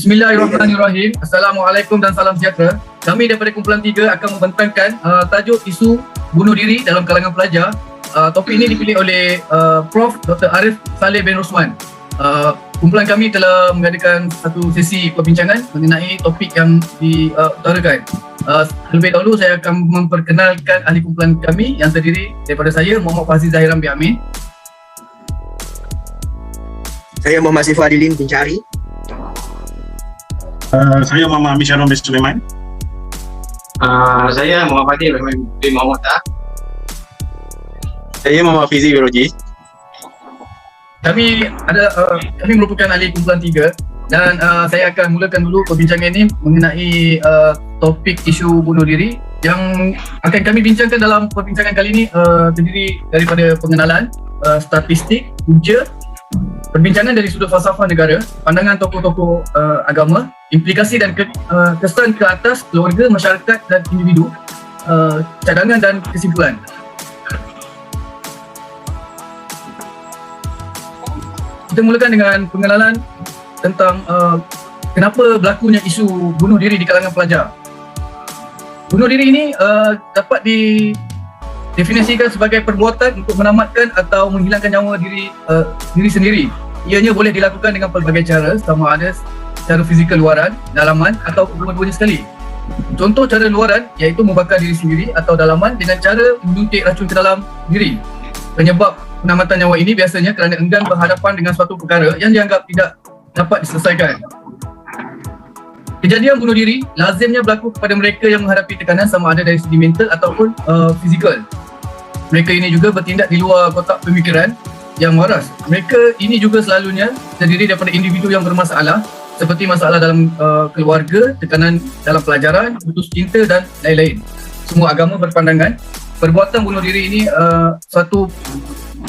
Bismillahirrahmanirrahim. Assalamualaikum dan salam sejahtera. Kami daripada Kumpulan 3 akan membentangkan tajuk isu bunuh diri dalam kalangan pelajar. Topik ini dipilih oleh Prof. Dr. Arif Saleh bin Rosman. Kumpulan kami telah mengadakan satu sesi perbincangan mengenai topik yang diutarakan. Terlebih dahulu saya akan memperkenalkan ahli kumpulan kami yang terdiri daripada saya, Muhammad Fazil Zahiran bin Amin. Saya Muhammad Sifadilin bin Syari. Saya Muhammad Amir Syarul bin Sulaiman. Saya Muhammad Fatih bin Muhammad Tak. Saya Muhammad Fizi bin Roji. Kami merupakan ahli kumpulan 3 dan saya akan mulakan dulu perbincangan ini mengenai topik isu bunuh diri yang akan kami bincangkan dalam perbincangan kali ini terdiri daripada pengenalan, statistik, punca, perbincangan dari sudut falsafah negara, pandangan tokoh-tokoh agama, implikasi dan kesan ke atas keluarga, masyarakat dan individu, cadangan dan kesimpulan. Kita mulakan dengan pengenalan tentang kenapa berlakunya isu bunuh diri di kalangan pelajar. Bunuh diri ini dapat didefinisikan sebagai perbuatan untuk menamatkan atau menghilangkan nyawa diri sendiri. Ianya boleh dilakukan dengan pelbagai cara, sama ada secara fizikal luaran, dalaman atau kedua-duanya sekali. Contoh cara luaran iaitu membakar diri sendiri atau dalaman dengan cara menyuntik racun ke dalam diri. Penyebab penamatan nyawa ini biasanya kerana enggan berhadapan dengan suatu perkara yang dianggap tidak dapat diselesaikan. Kejadian bunuh diri lazimnya berlaku kepada mereka yang menghadapi tekanan sama ada dari segi mental ataupun fizikal. Mereka ini juga bertindak di luar kotak pemikiran yang waras. Mereka ini juga selalunya terdiri daripada individu yang bermasalah seperti masalah dalam keluarga, tekanan dalam pelajaran, putus cinta dan lain-lain. Semua agama berpandangan perbuatan bunuh diri ini suatu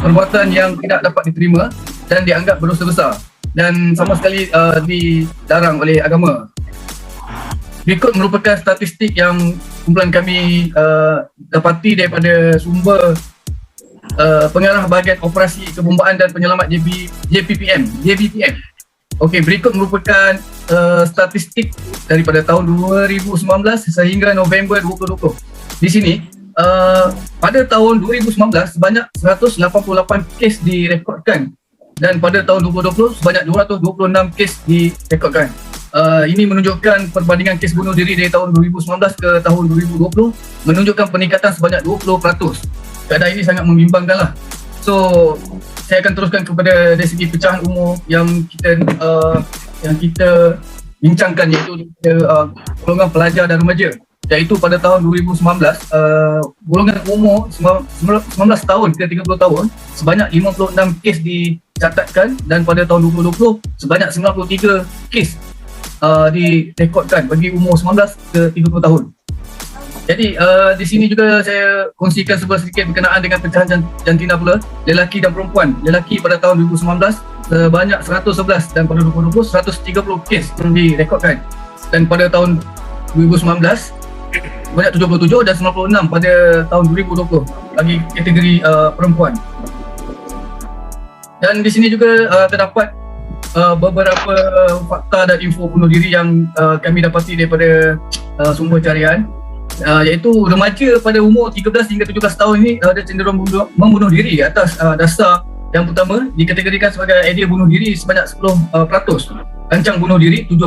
perbuatan yang tidak dapat diterima dan dianggap berdosa besar dan sama sekali dilarang oleh agama. Berikut merupakan statistik yang kumpulan kami dapati daripada sumber Pengarah Bahagian Operasi Kebombaan dan Penyelamat JBPM. Okey, berikut merupakan statistik daripada tahun 2019 sehingga November 2020. Di sini pada tahun 2019 sebanyak 188 kes direkodkan dan pada tahun 2020 sebanyak 226 kes direkodkan. Ini menunjukkan perbandingan kes bunuh diri dari tahun 2019 ke tahun 2020 menunjukkan peningkatan sebanyak 20%. Keadaan ini sangat membimbangkanlah. So, saya akan teruskan kepada dari segi pecahan umur yang kita bincangkan iaitu golongan pelajar dan remaja. Iaitu pada tahun 2019 golongan umur 19 tahun ke 30 tahun sebanyak 56 kes dicatatkan dan pada tahun 2020 sebanyak 93 kes direkodkan bagi umur 19 ke 30 tahun. Jadi di sini juga saya kongsikan sedikit berkenaan dengan pecahan jantina pula, lelaki dan perempuan. Lelaki pada tahun 2019 sebanyak 111 dan pada 2020 130 kes yang direkodkan. Dan pada tahun 2019 banyak 77 dan 96 pada tahun 2020 bagi kategori perempuan. Dan di sini juga terdapat beberapa fakta dan info bunuh diri yang kami dapati daripada sumber carian, iaitu remaja pada umur 13 hingga 17 tahun ini ada cenderung membunuh diri atas dasar yang pertama dikategorikan sebagai idea bunuh diri sebanyak 10%, rancang bunuh diri 7%,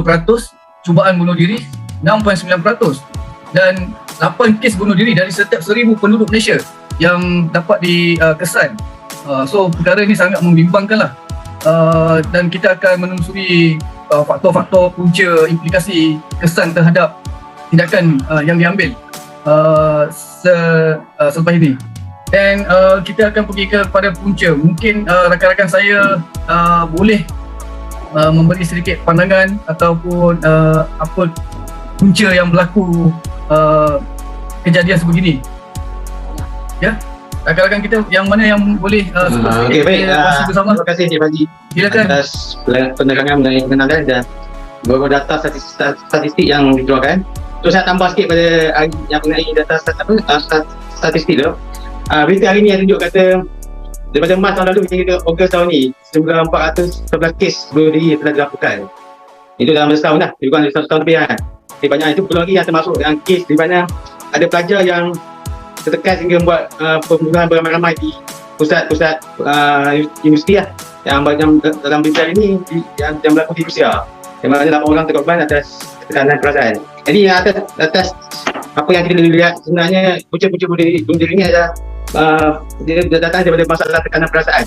cubaan bunuh diri 6.9% dan 8 kes bunuh diri dari setiap 1,000 penduduk Malaysia yang dapat dikesan. So perkara ini sangat membimbangkanlah. Dan kita akan menelusuri faktor-faktor punca implikasi kesan terhadap tindakan yang diambil selepas ini. Dan kita akan pergi kepada punca. Mungkin rakan-rakan saya boleh memberi sedikit pandangan ataupun apa punca yang berlaku kejadian sebegini. Ya, rakan-rakan kita yang mana yang boleh Okey, baik. bersama. Terima kasih Encik Haji Silakan. atas penerangan mengenai pengenalan dan beberapa data statistik yang dikeluarkan. So saya tambah sikit pada yang mengenai data statistik tu. Berita hari ni yang tunjuk kata daripada Mac tahun lalu hingga Ogos tahun ni, 1,411 kes bunuh diri telah dilakukan. Itu dalam setahun lah, lebih kurang 1 tahun lebih kan. Jadi banyak itu belum lagi yang termasuk yang kes di mana ada pelajar yang tertekan sehingga membuat pembunuhan beramai-ramai di pusat-pusat universiti lah. Yang dalam berita ini yang berlaku di Rusia, yang mana 8 orang terkorban atas tekanan perasaan. Jadi atas apa yang kita lihat sebenarnya punca-punca bunuh diri ini adalah dia datang daripada masalah tekanan perasaan.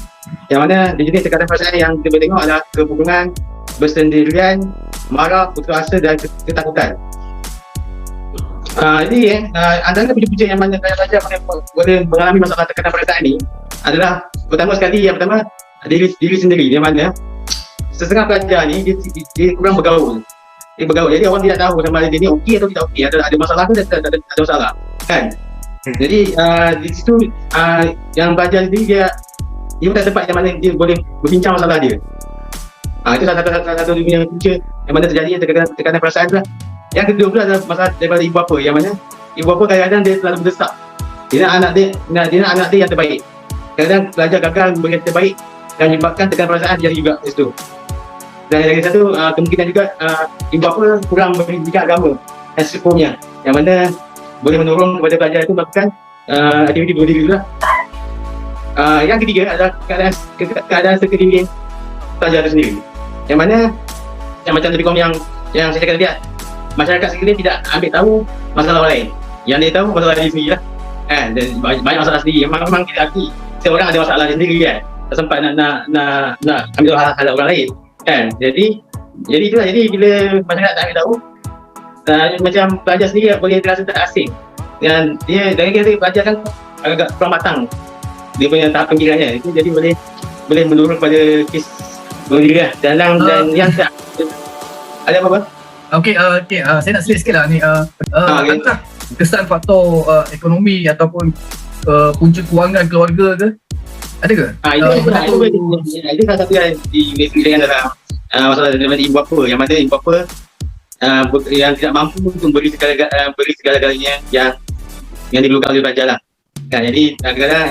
Yang mana jenis tekanan perasaan yang kita boleh tengok adalah kebohongan, bersendirian, marah, putus asa dan ketakutan. Jadi antara punca-punca yang mana pelajar boleh mengalami masalah tekanan perasaan ini adalah pertama sekali, yang pertama diri sendiri, yang mana setengah pelajar ni dia kurang bergaul. Dia bergaul, jadi orang tidak tahu sama ada dia ni okey atau tidak okey, ada masalah ke ada masalah kan. Jadi di situ yang pelajar sendiri dia bukan tempat yang mana dia boleh berbincang masalah dia. Itu salah satu dunia punca yang mana terjadi tekanan perasaan lah. Yang kedua pula adalah masalah daripada ibu bapa, yang mana ibu bapa kadang-kadang dia terlalu mendesak. Dia nak anak dia yang terbaik. Kadang-kadang pelajar gagal memberi yang terbaik dan menyebabkan tekanan perasaan jadi juga di situ. Dan lagi satu kemungkinan juga ibu bapa kurang pendidikan agama dan sepupunya, yang mana boleh menurun kepada pelajar itu melakukan aktiviti bunuh diri juga. Yang ketiga adalah keadaan sekeliling pelajar itu sendiri, yang mana yang macam lebih kurang yang saya kata lihat, masyarakat sekeliling tidak ambil tahu masalah orang lain. Yang dia tahu masalah diri sendiri lah kan. Dan banyak masalah sendiri. Memang tidak arti seorang ada masalah sendiri kan, tak sempat nak ambil hal orang lain kan. Jadi itulah, jadi bila masyarakat tak ambil tahu, macam pelajar sendiri boleh terasa tak asing, dan dia dari kata pelajar kan agak kurang matang dia punya tahap pemikirannya, itu jadi boleh menurun pada kes bunuh diri lah. Dan yang tak ada apa-apa. Okey, saya nak selit sikit lah ni. Adakah kesan faktor ekonomi ataupun punca kewangan keluarga ke? Ada ke? Itu salah satu yang diingatkan dalam masalah daripada ibu bapa, yang mana ibu bapa yang tidak mampu untuk beri segala-galanya yang diperlukan oleh pelajar lah kan. Jadi kadang-kadang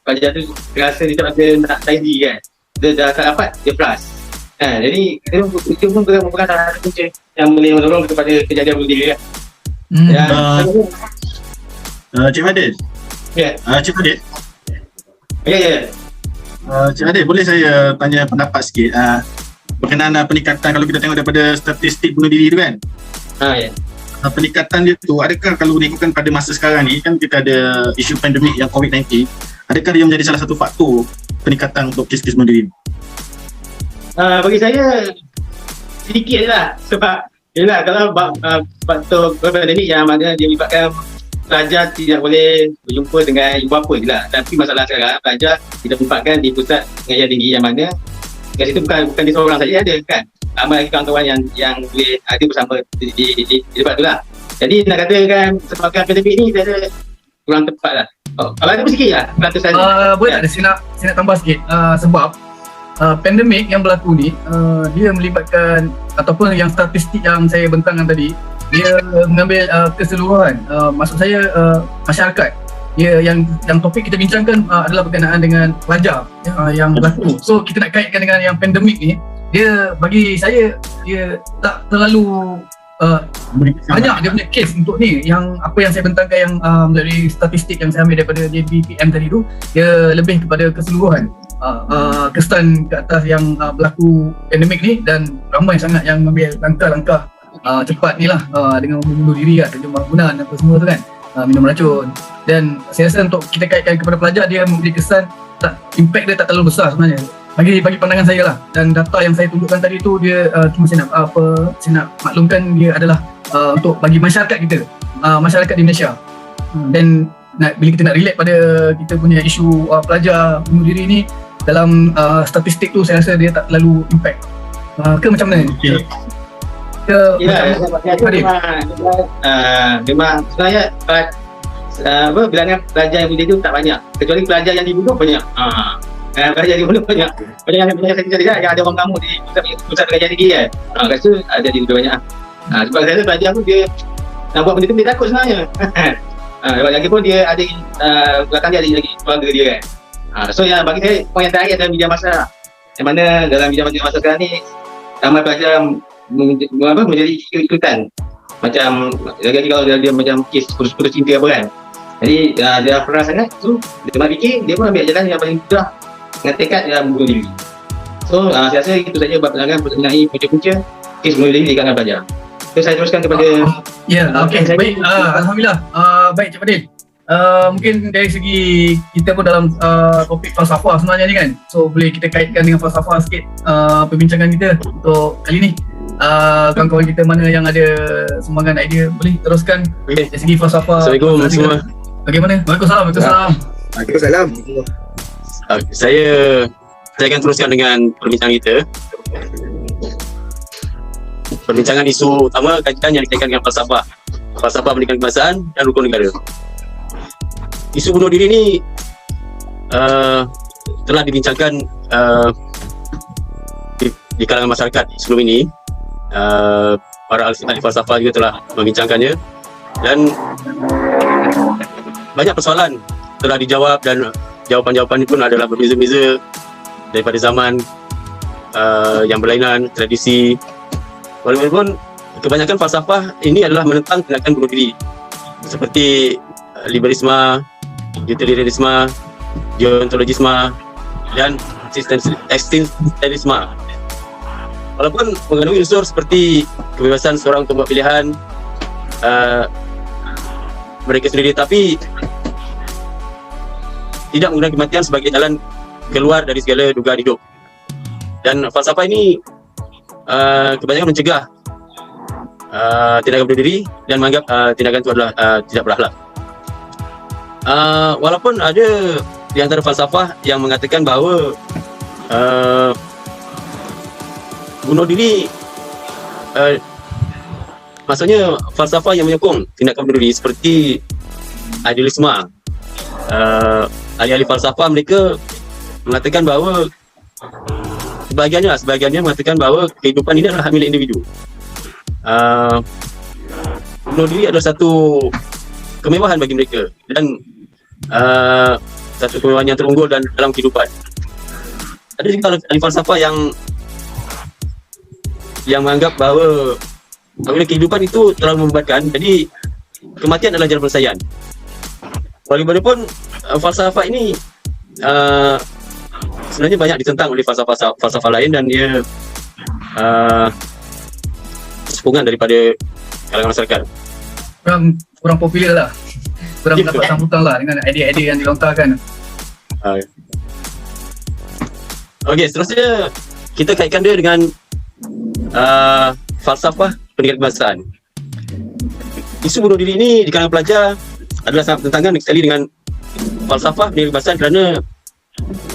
pelajar tu terasa dia tak nak tidy kan, dia dah tak dapat, dia plus kan. Jadi itu pun merupakan salah satu punca yang boleh mendorong kepada kejadian bunuh diri lah. Cik Fadil. Ya. Cik Fadil. Ya. Cik Fadil, boleh saya tanya pendapat sikit berkenaan peningkatan, kalau kita tengok daripada statistik bunuh diri tu kan. Ya. Peningkatan dia tu, adakah kalau diikutkan pada masa sekarang ni kan kita ada isu pandemik yang COVID-19, adakah dia menjadi salah satu faktor peningkatan untuk kes-kes bunuh diri? Bagi saya sedikit je lah, sebab yelah kalau faktor pandemik yang mana dia melibatkan pelajar tidak boleh berjumpa dengan ibu bapa je lah. Tapi masalah sekarang pelajar tidak menempatkan di pusat pengajian tinggi, yang mana kat situ bukan dia seorang saja ada kan, ramai lagi kawan-kawan yang boleh ada bersama di tempat tu lah. Jadi nak katakan sebabkan pandemik ni saya rasa kurang tepat lah. Kalau ada pun sikit lah peratusan. Boleh tak saya nak tambah sikit, sebab pandemik yang berlaku ni dia melibatkan ataupun yang statistik yang saya bentangkan tadi, dia mengambil keseluruhan, maksud saya masyarakat. Yang topik kita bincangkan adalah berkenaan dengan pelajar yang berlaku. So kita nak kaitkan dengan yang pandemik ni, dia bagi saya dia tak terlalu banyak dia punya kes untuk ni. Yang apa yang saya bentangkan yang dari statistik yang saya ambil daripada JBPM tadi tu, dia lebih kepada keseluruhan kesan ke atas yang berlaku pandemik ni, dan ramai sangat yang mengambil langkah-langkah cepat ni lah dengan membunuh diri lah, terjun bangunan apa semua tu kan, minum racun. Dan saya rasa untuk kita kaitkan kepada pelajar, dia memberi kesan impact dia tak terlalu besar sebenarnya bagi pandangan saya lah. Dan data yang saya tunjukkan tadi tu, dia cuma saya nak maklumkan dia adalah untuk bagi masyarakat kita, masyarakat di Malaysia. Dan bila kita nak relate pada kita punya isu pelajar bunuh diri ni dalam statistik tu, saya rasa dia tak terlalu impact ke macam mana? Memang sebenarnya bilangan pelajar yang bunuh diri tu tak banyak, kecuali pelajar yang dibunuh banyak. Pelajar yang dibunuh banyak. Pelajar yang saya tidak yang ada orang kamu di pusat pengajian tinggi kan. Kat situ ada dibunuh banyak. Sebab saya rasa pelajar tu dia nak buat benda tu dia takut sebenarnya. Lagi pun dia ada belakang dia ada lagi keluarga dia kan. So yang bagi saya poin yang terakhir adalah media masa, yang mana dalam media masa sekarang ni ramai pelajar menjadi ikutan. Macam lagi kalau dia macam kes putus cinta apa kan. Jadi dia pernah sangat tu dia tengah fikir, dia pun ambil jalan yang paling mudah dengan tekad dia bunuh diri. So saya rasa itu saja bab pelanggan mengenai punca-punca kes bunuh diri di kalangan pelajar. So saya teruskan kepada okey, baik. Alhamdulillah. Baik Cik Fadil. Mungkin dari segi kita pun dalam topik falsafah sebenarnya ni kan. So boleh kita kaitkan dengan falsafah sikit perbincangan kita untuk kali ni. Kawan-kawan kita mana yang ada sumbangan idea boleh teruskan dari segi falsafah. Assalamualaikum semua. Bagaimana? Waalaikumsalam. Waalaikumsalam. Saya akan teruskan dengan perbincangan kita. Perbincangan isu utama kajian yang dikaitkan dengan falsafah pendidikan kebangsaan dan rukun negara. Isu bunuh diri ni telah dibincangkan di kalangan masyarakat sebelum ini. Para ahli falsafah juga telah membincangkannya dan banyak persoalan telah dijawab dan jawapan-jawapan pun adalah berbeza-beza daripada zaman yang berlainan, tradisi. Walaupun kebanyakan falsafah ini adalah menentang tindakan bunuh diri seperti liberalisme, utilitarianisme, deontologisme dan eksistensialisme. Walaupun mengandungi unsur seperti kebebasan seorang untuk buat pilihan mereka sendiri, tapi tidak menggunakan kematian sebagai jalan keluar dari segala dugaan hidup. Dan falsafah ini kebanyakan mencegah tindakan bunuh diri dan menganggap tindakan itu adalah tidak berakhlak. Walaupun ada di antara falsafah yang mengatakan bahawa bunuh diri maksudnya falsafah yang menyokong tindakan bunuh diri seperti idealisme. Ahli-ahli falsafah mereka mengatakan bahawa sebahagiannya mengatakan bahawa kehidupan ini adalah hak milik individu. Bunuh diri adalah satu kemewahan bagi mereka dan satu kemewahan yang terunggul dan dalam kehidupan. Ada juga ahli falsafah yang menganggap bahawa apabila kehidupan itu terlalu membebankan, jadi kematian adalah jalan penyelesaian. Walaupun falsafah ini sebenarnya banyak ditentang oleh falsafah lain dan dia sepungan daripada kalangan masyarakat. Kurang popular lah. Kurang mendapat sambutan lah dengan idea-idea yang dilontarkan. Okey, seterusnya kita kaitkan dia dengan falsafah pendidikan kebangsaan. Isu bunuh diri ini di kalangan pelajar adalah sangat bertentangan sekali dengan falsafah pendidikan kebangsaan, kerana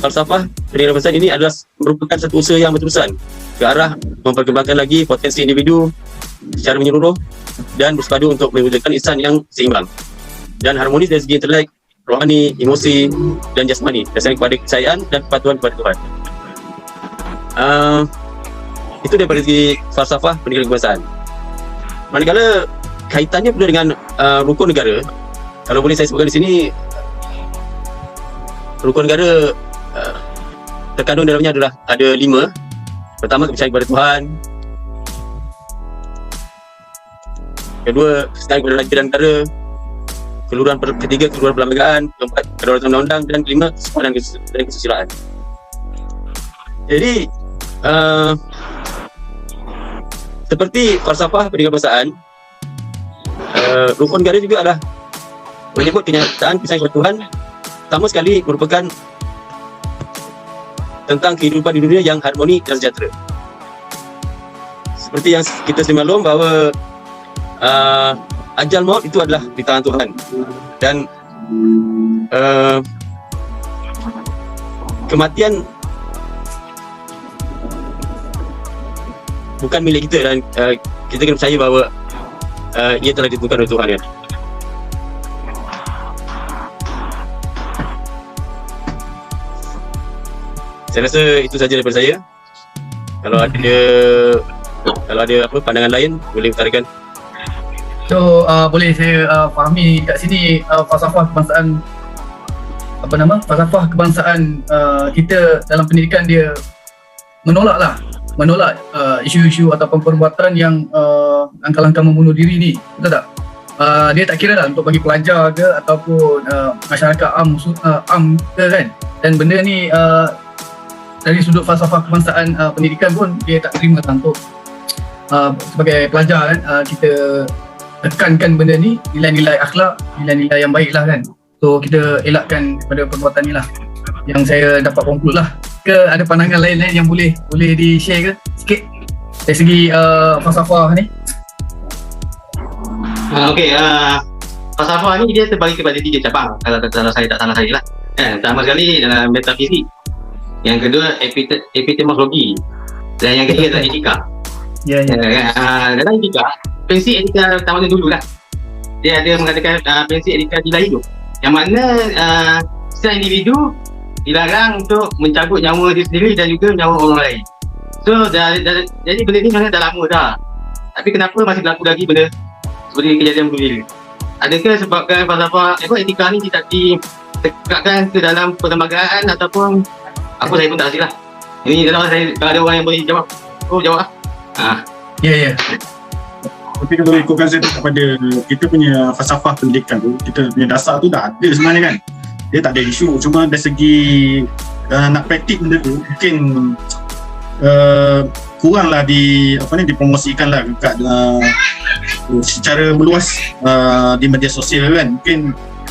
falsafah pendidikan kebangsaan ini adalah merupakan satu usaha yang berterusan ke arah memperkembangkan lagi potensi individu secara menyeluruh dan bersepadu untuk mewujudkan insan yang seimbang dan harmonis dari segi intelek, rohani, emosi dan jasmani, dasarnya kepada kepercayaan dan kepatuhan kepada Tuhan. Itu daripada segi falsafah pendidikan kebangsaan. Manakala kaitannya pula dengan rukun negara, kalau boleh saya sebutkan di sini, rukun negara terkandung dalamnya adalah ada 5. Pertama, kepercayaan kepada Tuhan. Kedua, kepercayaan kepada rakyat dan negara. Ketiga, keluaran perlembagaan. Keempat, kedaulatan undang-undang. Dan kelima, kesepadan dan kesusilaan. Jadi seperti falsafah pendidikan kebangsaan, rukun negara juga adalah menyebut kenyataan kepercayaan kepada Tuhan. Pertama sekali merupakan tentang kehidupan di dunia yang harmoni dan sejahtera. Seperti yang kita sedia maklum bahawa ajal maut itu adalah di tangan Tuhan dan kematian bukan milik kita dan kita kena percaya bahawa ia telah ditentukan oleh Tuhan, ya. Saya rasa itu saja daripada saya. Kalau ada apa pandangan lain boleh utarakan. So boleh saya fahami kat sini falsafah kebangsaan falsafah kebangsaan kita dalam pendidikan dia menolaklah menolak isu-isu ataupun perbuatan yang langkah-langkah membunuh diri ni, betul tak? Dia tak kira lah untuk bagi pelajar ke ataupun masyarakat am ke kan. Dan benda ni dari sudut falsafah kebangsaan pendidikan pun dia tak terima lah untuk sebagai pelajar kan, kita tekankan benda ni, nilai-nilai akhlak, nilai-nilai yang baik lah kan. So kita elakkan daripada perbuatan ni lah yang saya dapat conclude lah. Ke ada pandangan lain-lain yang boleh di-share ke sikit dari segi falsafah ni? Okey, falsafah ni dia terbagi kepada 3 cabang kalau saya tak salah saya lah. Pertama sekali dalam metafizik, yang kedua epistemologi, dan yang ketiga adalah etika. Ya. Dalam etika, prinsip etika tamadun dulu lah. Dia ada mengatakan prinsip etika nilai hidup, yang mana setiap individu dilarang untuk mencabut nyawa dia sendiri dan juga nyawa orang lain. So jadi benda ni sebenarnya dah lama dah, tapi kenapa masih berlaku lagi benda seperti kejadian bunuh diri? Adakah sebabkan falsafah etika ni tidak ditegakkan ke dalam perlembagaan ataupun apa, saya pun tak rasa lah. Ini kalau ada orang yang boleh jawab, jawab lah. Ya. Tapi kalau ikutkan saya kepada kita punya falsafah pendidikan tu, kita punya dasar tu dah ada sebenarnya kan. Dia tak ada isu, cuma dari segi nak praktik benda tu mungkin kuranglah dipromosikan lah dekat secara meluas di media sosial kan.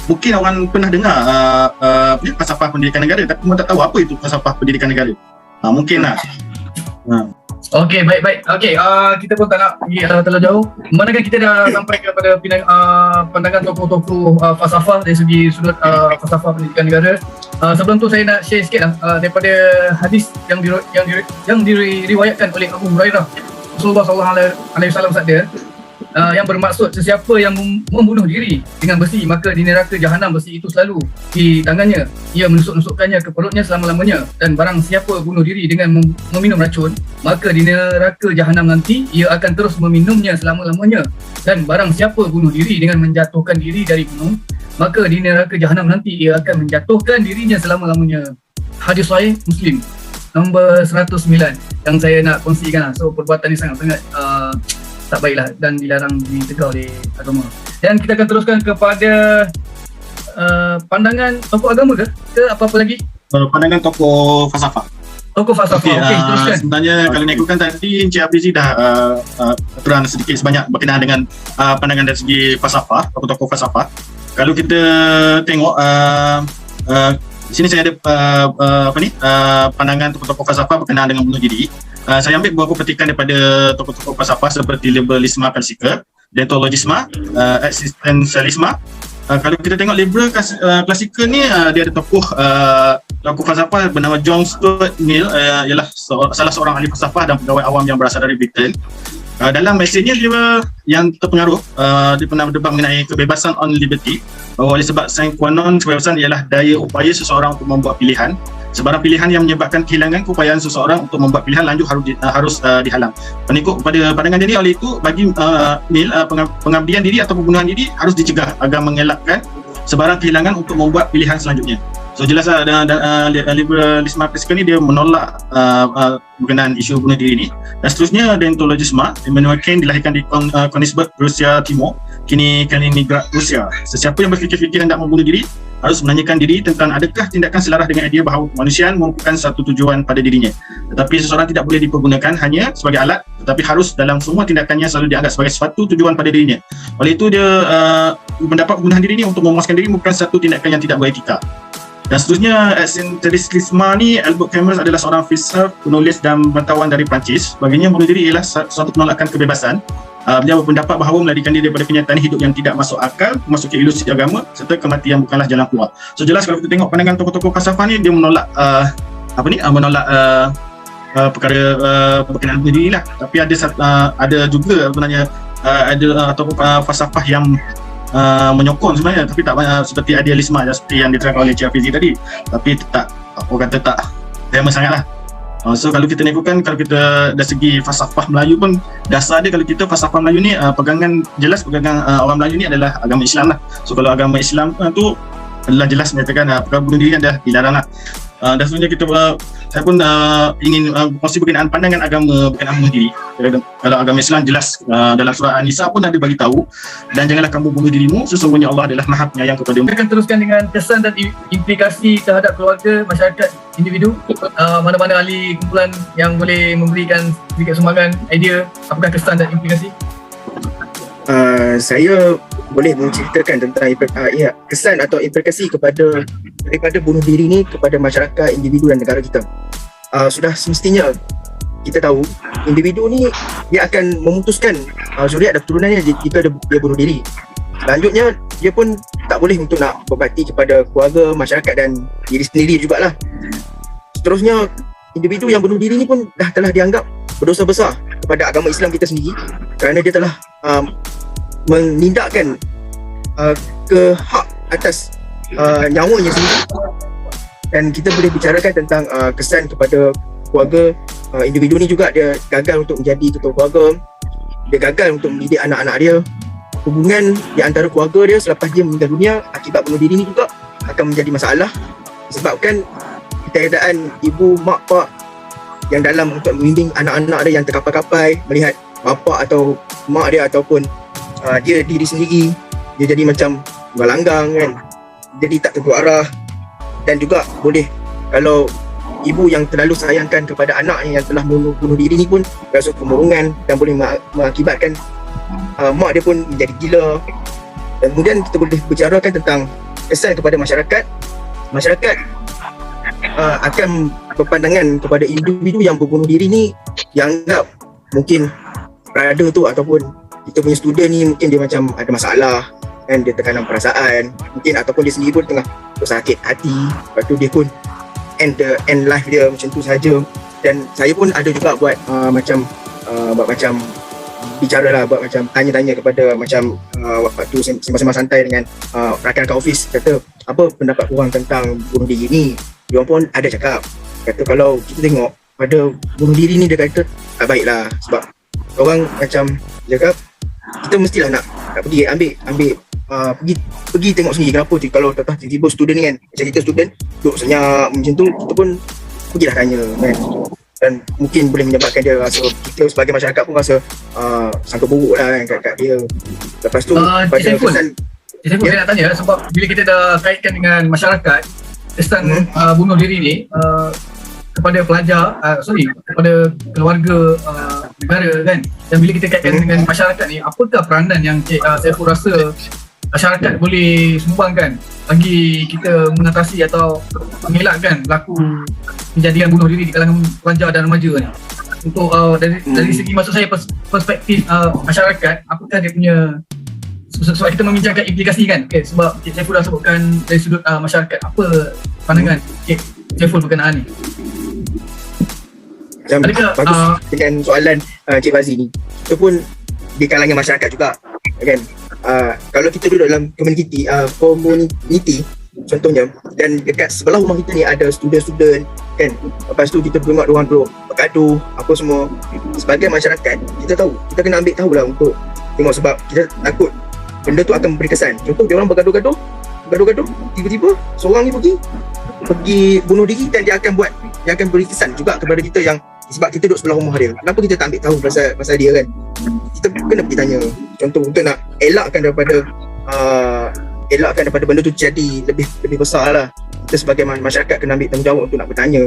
Mungkin orang pernah dengar falsafah pendidikan negara, tapi mereka tak tahu apa itu falsafah pendidikan negara. Mungkin lah. Okey, baik. Okey, kita pun tak nak pergi terlalu jauh. Manakala kita dah sampai kepada pandangan tokoh-tokoh falsafah dari segi sudut falsafah pendidikan negara. Sebelum tu saya nak share sikit lah daripada hadis yang diriwayatkan oleh Abu Hurairah. Rasulullah SAW bersabda, yang bermaksud sesiapa yang membunuh diri dengan besi, maka di neraka jahanam besi itu selalu di tangannya. Ia menusuk-nusukkannya ke perutnya selama-lamanya. Dan barang siapa bunuh diri dengan meminum racun, maka di neraka jahanam nanti ia akan terus meminumnya selama-lamanya. Dan barang siapa bunuh diri dengan menjatuhkan diri dari gunung, maka di neraka jahanam nanti ia akan menjatuhkan dirinya selama-lamanya. Hadis sahih Muslim nombor 109 yang saya nak kongsikan lah. So perbuatan ni sangat-sangat tak baiklah dan dilarang ditegak oleh agama. Dan kita akan teruskan kepada pandangan tokoh agama ke apa-apa lagi? Pandangan tokoh falsafah. Tokoh falsafah. Okey, teruskan. Sebenarnya kalau nak ikutkan tadi Encik Afizi dah terang sedikit sebanyak berkenaan dengan pandangan dari segi falsafah, tokoh-tokoh falsafah. Kalau kita tengok di sini saya ada pandangan tokoh-tokoh falsafah berkenaan dengan bunuh diri. Saya ambil beberapa petikan daripada tokoh-tokoh falsafah seperti liberalisme klasika, deontologisme, eksistensialisme. Kalau kita tengok liberal klasika ni, dia ada tokoh falsafah bernama John Stuart Mill, ialah salah seorang ahli falsafah dan pegawai awam yang berasal dari Britain. Dalam mesejnya dia yang terpengaruh, dia pernah berdebat mengenai kebebasan on liberty, bahawa oleh sebab sine qua non kebebasan ialah daya upaya seseorang untuk membuat pilihan. Sebarang pilihan yang menyebabkan kehilangan keupayaan seseorang untuk membuat pilihan lanjut harus dihalang. Mengikut pada pandangan dia, oleh itu bagi Mill, pengabdian diri atau pembunuhan diri harus dicegah agar mengelakkan sebarang kehilangan untuk membuat pilihan selanjutnya. So jelaslah liberalisme klasika ni dia menolak berkenaan isu bunuh diri ni. Dan seterusnya deontologisme, Immanuel Kant dilahirkan di Königsberg, Rusia Timur, kini Kaliningrad, Rusia. Sesiapa yang berfikir-fikir hendak membunuh diri harus menanyakan diri tentang adakah tindakan selaras dengan idea bahawa kemanusiaan merupakan satu tujuan pada dirinya. Tetapi seseorang tidak boleh dipergunakan hanya sebagai alat, tetapi harus dalam semua tindakannya selalu dianggap sebagai suatu tujuan pada dirinya. Oleh itu dia mendapat pembunuhan diri ni untuk memuaskan diri bukan satu tindakan yang tidak beretika. Dan seterusnya, eksistensialisme ni, Albert Camus adalah seorang filsuf, penulis dan bantauan dari Perancis. Baginya bunuh diri ialah suatu penolakan kebebasan. Beliau berpendapat bahawa melarikan diri daripada kenyataan hidup yang tidak masuk akal, memasuki ilusi agama serta kematian bukanlah jalan keluar. So jelas kalau kita tengok pandangan tokoh-tokoh falsafah ni, dia menolak menolak perkara berkenaan bunuh diri lah. Tapi ada juga sebenarnya ada tokoh falsafah yang menyokong sebenarnya, tapi tak seperti idealisme seperti yang diterangkan oleh Encik Afizi tadi, tapi tak sama sangat lah. So kalau kita ikutkan, kalau kita dari segi falsafah Melayu pun dasar dia, kalau kita falsafah Melayu ni pegangan orang Melayu ni adalah agama Islam lah. So kalau agama Islam tu adalah jelas menyatakan perkara bunuh diri adalah dilarang lah. Dan sebenarnya kita saya pun ingin kongsi berkenaan pandangan agama berkenaan bunuh diri. Kalau agama Islam jelas dalam surah An-Nisa pun ada bagi tahu, dan janganlah kamu bunuh dirimu, sesungguhnya Allah adalah Maha Penyayang kepadamu. Kita akan teruskan dengan kesan dan implikasi terhadap keluarga, masyarakat, individu. Mana-mana ahli kumpulan yang boleh memberikan sedikit sumbangan idea apakah kesan dan implikasi? Saya boleh menceritakan tentang kesan atau implikasi daripada bunuh diri ni kepada masyarakat, individu dan negara kita. Sudah semestinya kita tahu individu ni dia akan memutuskan zuriat dan keturunannya jika dia bunuh diri. Selanjutnya dia pun tak boleh untuk nak berbakti kepada keluarga, masyarakat dan diri sendiri jugalah. Seterusnya individu yang bunuh diri ni pun telah dianggap berdosa besar kepada agama Islam kita sendiri, kerana dia telah menindakkan ke hak atas nyawanya sendiri. Dan kita boleh bicarakan tentang kesan kepada keluarga. Individu ni juga dia gagal untuk menjadi ketua keluarga, dia gagal untuk mendidik anak-anak dia. Hubungan di antara keluarga dia selepas dia meninggal dunia akibat bunuh diri ni juga akan menjadi masalah, disebabkan ketiadaan ibu, mak, pak yang dalam untuk membimbing anak-anak dia yang terkapai-kapai, melihat bapa atau mak dia ataupun dia diri sendiri dia jadi macam galanggang kan, jadi tak tentu arah. Dan juga boleh, kalau ibu yang terlalu sayangkan kepada anaknya yang telah bunuh diri ni pun rasa kemurungan dan boleh mengakibatkan mak dia pun menjadi gila. Dan kemudian kita boleh bicarakan tentang kesan kepada masyarakat. Masyarakat akan berpandangan kepada individu yang berbunuh diri ni, dianggap mungkin brother tu ataupun kita punya student ni mungkin dia macam ada masalah kan, dia tekanan perasaan mungkin, ataupun dia sendiri pun tengah sakit hati, lepas tu dia pun end life dia macam tu saja. Dan saya pun ada juga buat macam bicara lah, buat macam tanya-tanya kepada macam waktu sembang-sembang santai dengan rakan-rakan office, kata apa pendapat korang tentang bunuh diri ni. Diorang pun ada cakap, kata kalau kita tengok pada bunuh diri ni, dia kata tak baik lah, sebab orang macam cakap kita mestilah nak pergi ambil pergi tengok sendiri kenapa kalau tiba-tiba student ni kan, macam kita student duduk senyap macam tu, kita pun pergilah tanya kan. Dan mungkin boleh menyebabkan dia rasa, kita sebagai masyarakat pun rasa sangka buruk lah kan kat dia. Lepas tu pada kesan saya pun nak tanya, sebab bila kita dah kaitkan dengan masyarakat, kesan bunuh diri ni kepada pelajar, kepada keluarga, negara kan, dan bila kita kaitkan dengan masyarakat ni, apakah peranan yang saya pun rasa masyarakat boleh sumbangkan bagi kita mengatasi atau mengelakkan berlaku kejadian bunuh diri di kalangan pelajar dan remaja ni? Untuk dari segi, maksud saya perspektif masyarakat, apakah dia punya, sebab kita membincangkan implikasi kan, okay, sebab Cik Saiful dah sebutkan dari sudut masyarakat, apa pandangan Cik Saiful berkenaan ni? Bagus dengan soalan Cik Fazi ni. Itu pun di kalangan masyarakat juga kan. Kalau kita duduk dalam community contohnya, dan dekat sebelah rumah kita ni ada student kan, lepas tu kita tengok diorang duduk bergaduh apa semua, sebagai masyarakat kita tahu, kita kena ambil tahulah untuk tengok, sebab kita takut benda tu akan memberi kesan. Contoh diorang bergaduh-gaduh, tiba-tiba seorang ni pergi bunuh diri, dan dia akan beri kesan juga kepada kita yang sebab kita duduk sebelah rumah dia. Kenapa kita tak ambil tahu pasal dia kan? Kita kena pergi tanya. Contoh untuk nak elakkan daripada benda tu jadi lebih besar lah. Kita sebagai masyarakat kena ambil tanggungjawab untuk nak bertanya.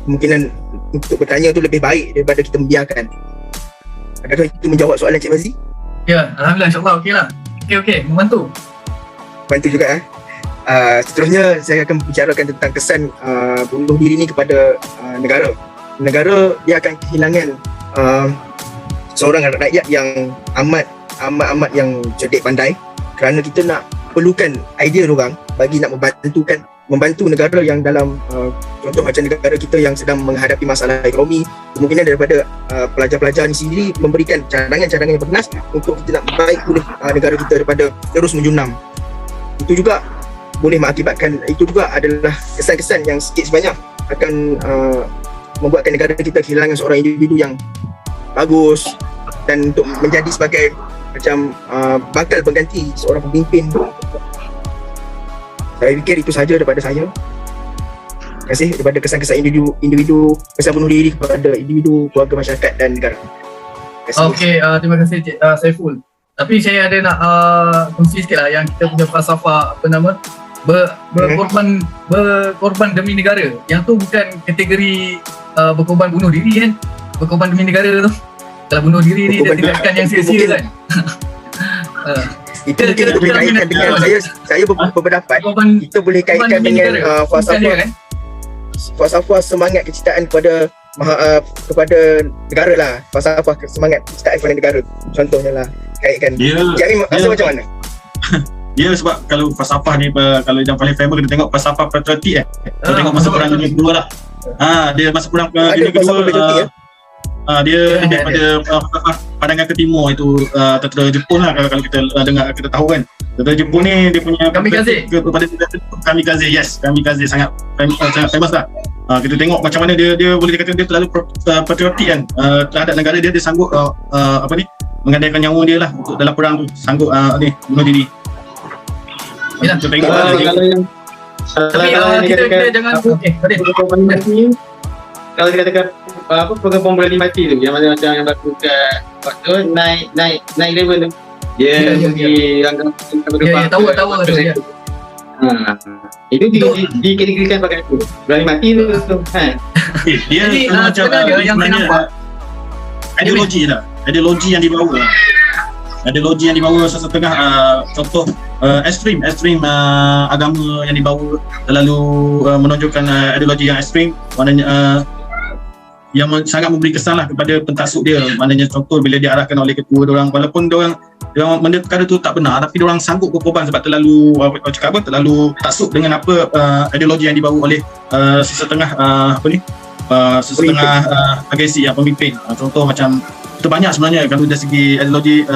Kemungkinan untuk bertanya tu lebih baik daripada kita membiarkan. Adakah itu menjawab soalan Cik Fazi? Ya, alhamdulillah, insyaAllah okey lah. Okey, membantu juga seterusnya saya akan bicarakan tentang kesan bunuh diri ni kepada negara. Dia akan kehilangan seorang rakyat yang amat yang cerdik pandai, kerana kita nak perlukan idea diorang bagi nak membantu negara yang dalam contoh macam negara kita yang sedang menghadapi masalah ekonomi. Kemungkinan daripada pelajar-pelajar ni sendiri memberikan cadangan-cadangan yang berkenas untuk kita nak baik pulih negara kita daripada terus menjunam. Itu juga boleh mengakibatkan, itu juga adalah kesan-kesan yang sikit sebanyak akan membuatkan negara kita kehilangan seorang individu yang bagus, dan untuk menjadi sebagai macam bakal pengganti seorang pemimpin. Saya fikir itu saja daripada saya. Terima kasih daripada kesan-kesan individu kesan bunuh diri kepada individu, keluarga, masyarakat dan negara. Terima kasih. Okey, terima kasih Cik Saiful. Tapi saya ada nak kongsi sikit lah yang kita punya falsafah berkorban demi negara. Yang tu bukan kategori berkorban bunuh diri kan. Berkorban demi negara tu. Kalau bunuh diri ni dia tindakan yang sia-sia kan. Itu mungkin kita boleh kaitkan dengan saya berpendapat kita boleh kaitkan dengan falsafah semangat kecintaan kepada negara lah. Falsafah semangat kecintaan kepada negara. Contohnya lah kaitkan. Jadi rasa macam mana? Dia sebab kalau falsafah ni kalau yang paling famous kita tengok falsafah patriotik kita tengok masa perang dunia kedua lah. Dia masa perang dunia kedua dia lebih pada pandangan ke timur itu tentera Jepun lah kalau kita dengar kita tahu kan. Tentera Jepun ni dia punya kamikaze kepada kamikaze, yes, kamikaze sangat famous lah. Kita tengok macam mana dia boleh dikatakan dia terlalu patriotik kan terhadap negara dia sanggup mengandaikan nyawa dia lah untuk dalam perang tu, sanggup bunuh diri. Kita tengok tapi kita jangan kalau dikatakan program pembunuhan mati tu yang mana macam yang berlaku kat waktu naik level tu dia pergi langgar tahu tu ya. Itu dikategorikan sebagai berani mati tu kan. Dia macam yang saya nampak ideologi yang dibawa setengah contoh ekstrim agama yang dibawa terlalu menonjolkan ideologi yang ekstrim, maknanya yang sangat memberi kesan lah kepada pentasuk dia. Maknanya contoh bila diarahkan oleh ketua diorang, walaupun diorang benda perkara tu tak benar, tapi diorang sanggup berkorban sebab terlalu terlalu taksub dengan ideologi yang dibawa oleh sesetengah agensi yang pemimpin. Contoh macam itu banyak sebenarnya kalau dari segi ideologi.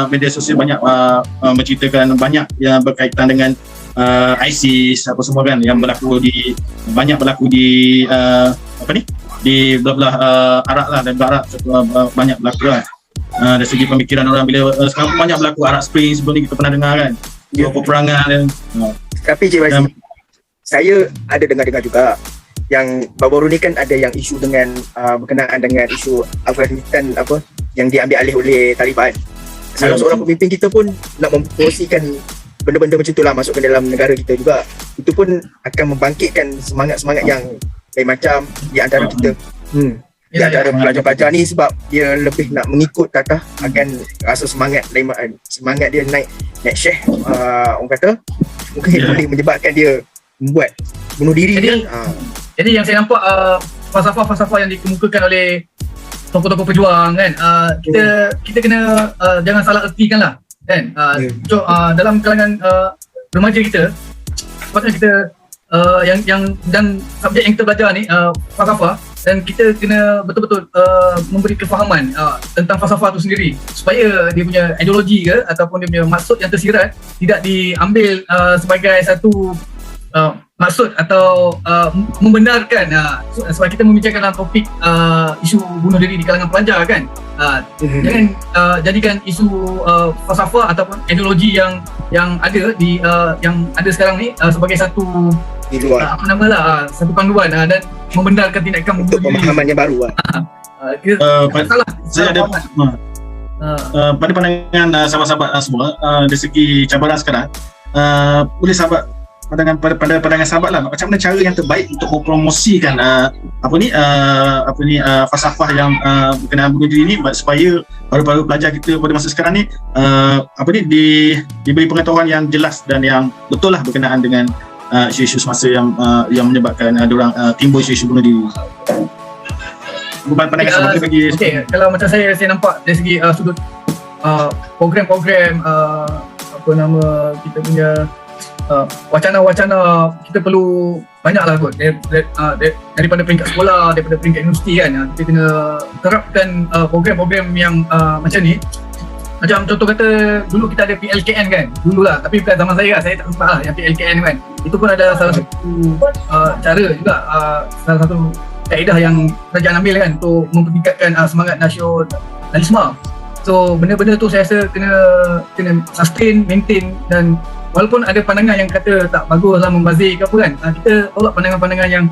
Media sosial banyak menceritakan banyak yang berkaitan dengan ISIS apa semua kan, yang berlaku di di belah-belah Arab lah, dan Barat banyak berlaku lah. Dari segi pemikiran orang bila sekarang pun banyak berlaku Arab Spring sebelum ni kita pernah dengar kan, peperangan dan tapi Cik Bazi, saya ada dengar juga yang baru-baru ni kan ada yang isu dengan berkenaan dengan isu Afghanistan yang diambil alih oleh Taliban. Salah seorang pemimpin kita pun nak mempromosikan benda-benda macam itulah masuk ke dalam negara kita juga. Itu pun akan membangkitkan semangat-semangat yang lain macam di antara kita. Di antara pelajar-pelajar ni, sebab dia lebih nak mengikut kata akan rasa semangat dia naik syekh, orang kata mungkin boleh menyebabkan dia membuat bunuh diri. Jadi yang saya nampak falsafah-falsafah yang dikemukakan oleh tokoh-tokoh pejuang kan, kita kena jangan salah ertikan lah kan. Dalam kalangan remaja kita, sepatutnya kita yang dan subjek yang kita belajar ni falsafah, dan kita kena betul-betul memberi kefahaman tentang falsafah tu sendiri, supaya dia punya ideologi ke ataupun dia punya maksud yang tersirat tidak diambil sebagai satu maksud atau membenarkan. Sebab kita membicarakan dalam topik isu bunuh diri di kalangan pelajar kan, jangan jadikan isu falsafah ataupun ideologi yang ada yang ada sekarang ni sebagai satu satu panduan dan membenarkan tindakan bunuh diri. Pemahaman yang baru salah. Saya ada pada pandangan sahabat-sahabat semua, dari segi cabaran sekarang, boleh sahabat pada pandangan sahabat lah, macam mana cara yang terbaik untuk mempromosikan falsafah yang berkenaan bunuh diri ni, supaya baru-baru pelajar kita pada masa sekarang ni diberi pengetahuan yang jelas dan yang betul lah berkenaan dengan isu-isu semasa yang menyebabkan diorang timbul isu-isu bunuh diri. Bukan pandangan sahabat bagi. Kalau macam saya nampak dari segi sudut program-program kita punya wacana-wacana, kita perlu banyaklah kot daripada peringkat sekolah, daripada peringkat universiti kan. Kita kena terapkan program-program yang macam ni. Macam contoh kata dulu kita ada PLKN kan, dululah, tapi bukan zaman saya tak sempat lah yang PLKN kan. Itu pun ada salah satu cara juga, salah satu kaedah yang kerajaan ambil kan untuk mempertingkatkan semangat nasionalisme. So benda-benda tu saya rasa kena sustain, maintain, dan walaupun ada pandangan yang kata tak bagus lah, membazir ke apa kan, kita tolak pandangan-pandangan yang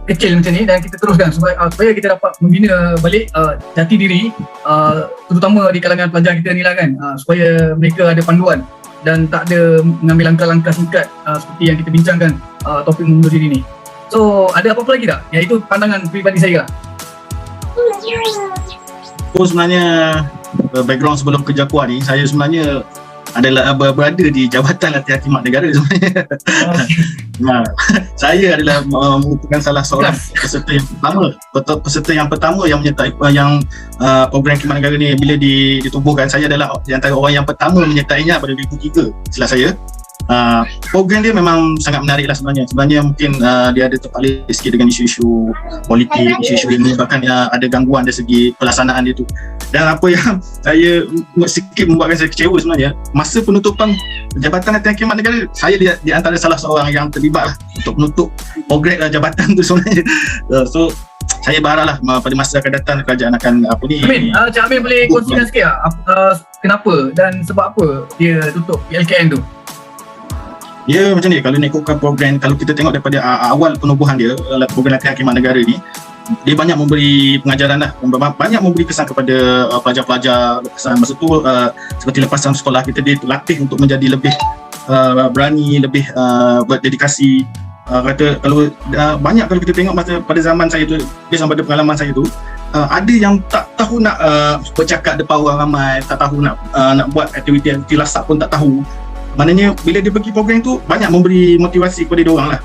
kecil macam ni dan kita teruskan supaya kita dapat membina balik jati diri, terutama di kalangan pelajar kita ni lah kan, supaya mereka ada panduan dan tak ada mengambil langkah-langkah singkat seperti yang kita bincangkan topik mengundur diri ni. So ada apa-apa lagi tak? Ya, itu pandangan peribadi saya lah. Sebenarnya background sebelum kerja kuat ni, saya sebenarnya adalah berada di Jabatan Latihan Khidmat Negara sebenarnya. Saya adalah merupakan salah seorang peserta yang pertama yang menyertai program khidmat negara ni bila ditubuhkan. Saya adalah di antara orang yang pertama menyertainya pada 2003 silap saya. Program dia memang sangat menarik lah sebenarnya. Sebenarnya mungkin dia ada terpalit sikit dengan isu-isu politik, isu-isu yang menyebabkan ada gangguan dari segi pelaksanaan dia tu. Dan apa yang saya sikit membuatkan saya kecewa sebenarnya, masa penutupan Jabatan Latihan Khidmat Negara, saya di antara salah seorang yang terlibat lah untuk menutup program jabatan tu sebenarnya. So saya berharap lah pada masa akan datang kerajaan akan Amin, Cik Amin boleh kongsikan sikit lah kenapa dan sebab apa dia tutup PLKN tu? Ya, macam ni, kalau nak ikutkan program, kalau kita tengok daripada awal penubuhan dia, program latihan khidmat negara ni, dia banyak memberi pengajaran lah, banyak memberi kesan kepada pelajar-pelajar. Kesan masa tu seperti lepasan sekolah kita dilatih untuk menjadi lebih berani, lebih berdedikasi. Kata kalau banyak, kalau kita tengok masa pada zaman saya tu, based pada pengalaman saya tu, ada yang tak tahu nak bercakap depan orang ramai, tak tahu nak buat aktiviti lasak pun tak tahu. Maknanya bila dia pergi program tu banyak memberi motivasi kepada dia orang lah.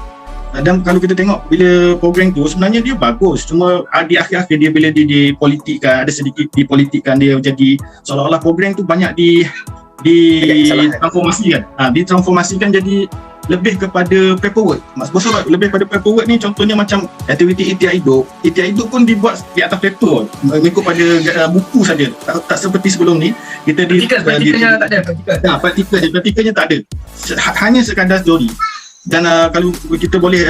Dan kalau kita tengok bila program tu sebenarnya dia bagus, cuma di akhir-akhir dia bila dia dipolitikkan, ada sedikit dipolitikkan, dia jadi seolah-olah program tu banyak ditransformasikan. Ditransformasikan jadi lebih kepada paperwork. Maksudnya lebih kepada paperwork ni, contohnya macam aktiviti itiak hidup. Itiak hidup pun dibuat di atas paper, mengikut pada buku saja. Tak seperti sebelum ni kita praktikalnya tak ada. Praktikalnya tak ada. Hanya sekadar teori. Dan kalau kita boleh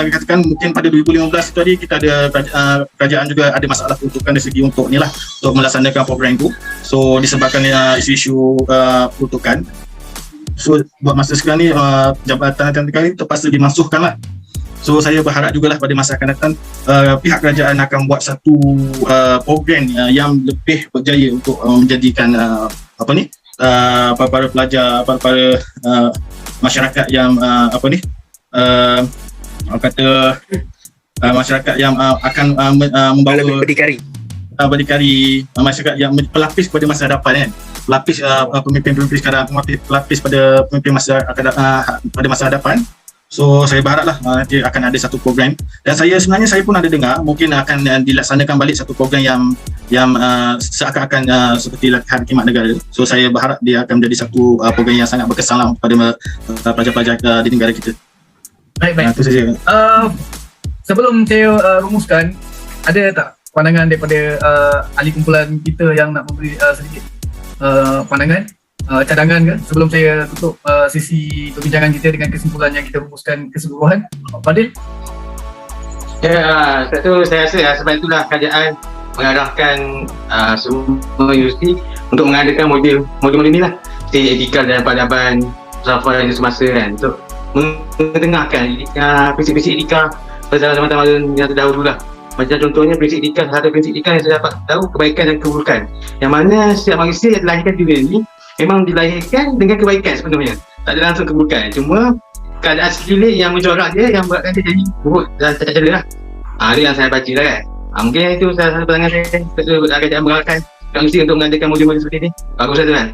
katakan mungkin pada 2015 itu tadi kita ada kerajaan juga ada masalah peruntukan dari segi untuk ni lah, untuk melaksanakan program itu. So disebabkan isu-isu peruntukan. So buat masa sekarang ni Jabatan Latihan Negara ni terpaksa dimansuhkan lah. So saya berharap jugalah pada masa akan datang pihak kerajaan akan buat satu program yang lebih berjaya untuk menjadikan para pelajar, para masyarakat yang masyarakat yang akan membawa berdikari, masyarakat yang pelapis kepada masa hadapan kan, pelapis pemimpin-pemimpin sekarang, pelapis pada pemimpin pada masa hadapan. So saya berharaplah nanti akan ada satu program, dan saya pun ada dengar mungkin akan dilaksanakan balik satu program yang seakan-akan seperti latihan khidmat negara. So saya berharap dia akan menjadi satu program yang sangat berkesan lah kepada pelajar-pelajar di negara kita. Baik. Itu saja. Sebelum saya rumuskan, ada tak pandangan daripada ahli kumpulan kita yang nak memberi sedikit pandangan, cadangan ke sebelum saya tutup sesi perbincangan kita dengan kesimpulan yang kita rumuskan keseluruhan? Fadil? Ya, satu saya rasa sebab itulah kerajaan mengarahkan semua universiti untuk mengadakan modul ni lah, seperti etika dan peradaban filsafat semasa kan, untuk mengetengahkan prinsip-prinsip etika pada zaman-zaman yang terdahulu lah. Macam contohnya prinsip etika, satu prinsip etika yang saya dapat tahu, kebaikan dan keburukan, yang mana setiap manusia yang dilahirkan di dunia ni memang dilahirkan dengan kebaikan sepenuhnya, tak ada langsung keburukan. Cuma keadaan sekeliling yang mencorak dia yang buatkan dia jadi buruk dan tak jela lah. Itu yang saya baca lah kan. Mungkin itu salah satu pandangan saya, kerajaan mengarahkan manusia untuk mengadakan modul-modul seperti ni. Bagus lah tu kan.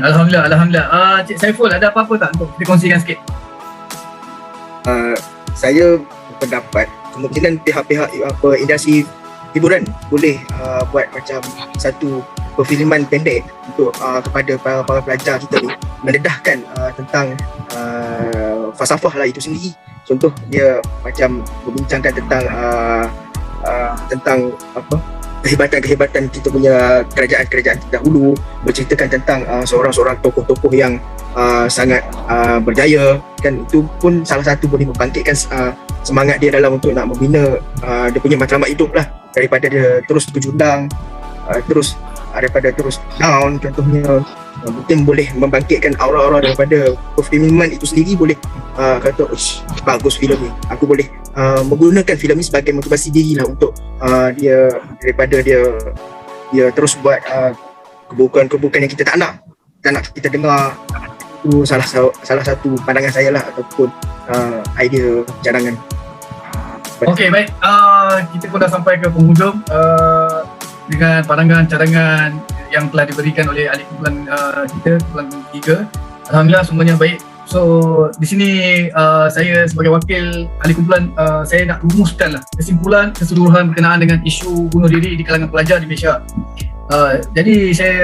Alhamdulillah. Cik Saiful, ada apa-apa tak untuk dikongsikan sikit? Saya berpendapat kemungkinan pihak-pihak industri hiburan boleh buat macam satu perfilman pendek untuk kepada para pelajar kita ni, mendedahkan tentang falsafah lah itu sendiri. Contoh dia macam membincangkan tentang kehebatan kita punya kerajaan-kerajaan terdahulu, berceritakan tentang seorang-seorang tokoh-tokoh yang sangat berjaya kan. Itu pun salah satu boleh membangkitkan semangat dia dalam untuk nak membina dia punya matlamat hidup lah, daripada dia terus berjundang, terus daripada terus down, contohnya mungkin boleh membangkitkan aura-aura daripada perfilman itu sendiri, boleh kata bagus filem ni, aku boleh menggunakan filem ni sebagai motivasi diri lah untuk dia daripada dia terus buat keburukan-keburukan yang kita tak nak kita dengar. Itu salah satu pandangan saya lah, ataupun idea cadangan. Okey, baik. Kita pun dah sampai ke penghujung dengan pandangan cadangan yang telah diberikan oleh ahli kumpulan kita, kumpulan 3. Alhamdulillah semuanya baik. So di sini saya sebagai wakil ahli kumpulan, saya nak rumuskan lah kesimpulan keseluruhan berkenaan dengan isu bunuh diri di kalangan pelajar di Malaysia. Jadi saya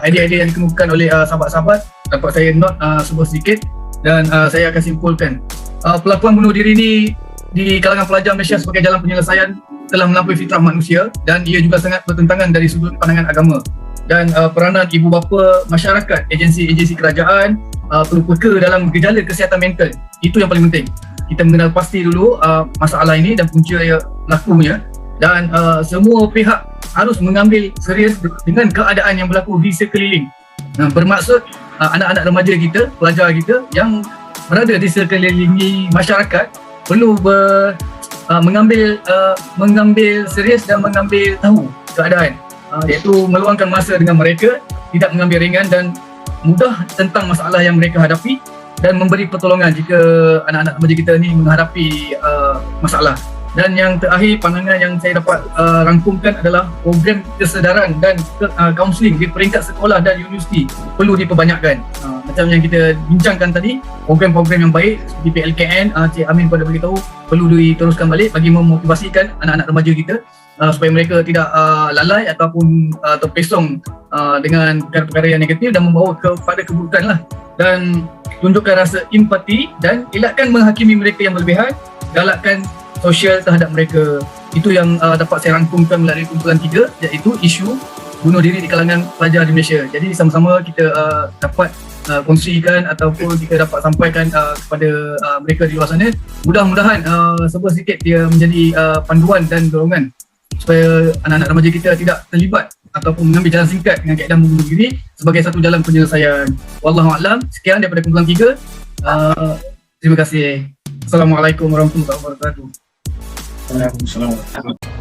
idea-idea yang dikemukakan oleh sahabat-sahabat dapat saya note sebuah sedikit, dan saya akan simpulkan. Pelakuan bunuh diri ini di kalangan pelajar Malaysia sebagai jalan penyelesaian telah melampaui fitrah manusia, dan ia juga sangat bertentangan dari sudut pandangan agama. Dan peranan ibu bapa, masyarakat, agensi-agensi kerajaan perlu peka dalam gejala kesihatan mental. Itu yang paling penting. Kita mengenal pasti dulu masalah ini dan punca lakunya, dan semua pihak harus mengambil serius dengan keadaan yang berlaku di sekeliling. Bermaksud anak-anak remaja kita, pelajar kita yang berada di sekeliling masyarakat perlu mengambil serius dan mengambil tahu keadaan, iaitu meluangkan masa dengan mereka, tidak mengambil ringan dan mudah tentang masalah yang mereka hadapi, dan memberi pertolongan jika anak-anak remaja kita ni menghadapi masalah. Dan yang terakhir, pandangan yang saya dapat rangkumkan adalah program kesedaran dan kaunseling di peringkat sekolah dan universiti perlu diperbanyakkan. Macam yang kita bincangkan tadi, program-program yang baik seperti PLKN, Cik Amin pada beritahu perlu diteruskan balik bagi memotivasikan anak-anak remaja kita supaya mereka tidak lalai ataupun terpesong dengan perkara-perkara yang negatif dan membawa kepada keburukan lah. Dan tunjukkan rasa empati dan elakkan menghakimi mereka yang berlebihan, galakkan sosial terhadap mereka. Itu yang dapat saya rangkumkan melalui kumpulan 3, iaitu isu bunuh diri di kalangan pelajar di Malaysia. Jadi sama-sama kita dapat kongsikan ataupun kita dapat sampaikan kepada mereka di luar sana. Mudah-mudahan sebuah sedikit dia menjadi panduan dan dorongan supaya anak-anak remaja kita tidak terlibat ataupun mengambil jalan singkat dengan kaedah membunuh diri sebagai satu jalan penyelesaian. Wallahualam. Sekian daripada kumpulan 3. Terima kasih. Assalamualaikum warahmatullahi wabarakatuh. Waalaikumsalam.